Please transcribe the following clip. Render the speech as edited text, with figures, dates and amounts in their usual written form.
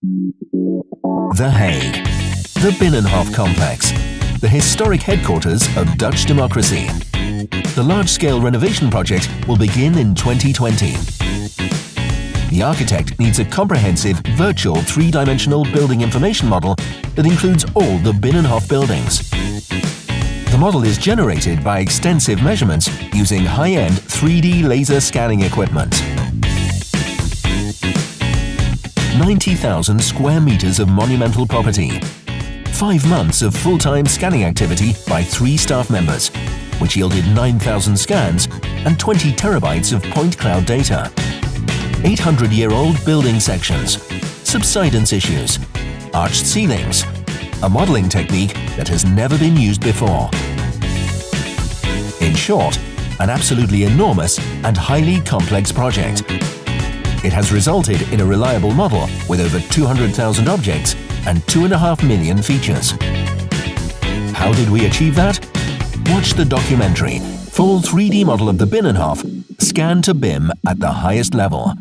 The Hague, the Binnenhof complex, the historic headquarters of Dutch democracy. The large-scale renovation project will begin in 2020. The architect needs a comprehensive virtual three-dimensional building information model that includes all the Binnenhof buildings. The model is generated by extensive measurements using high-end 3D laser scanning equipment. 90,000 square meters of monumental property. 5 months of full-time scanning activity by 3 staff members, which yielded 9,000 scans and 20 terabytes of point cloud data. 800-year-old building sections, subsidence issues, arched ceilings, a modeling technique that has never been used before. In short, an absolutely enormous and highly complex project. It has resulted in a reliable model with over 200,000 objects and 2.5 million features. How did we achieve that? Watch the documentary, Full 3D Model of the Binnenhof, Scan to BIM at the highest level.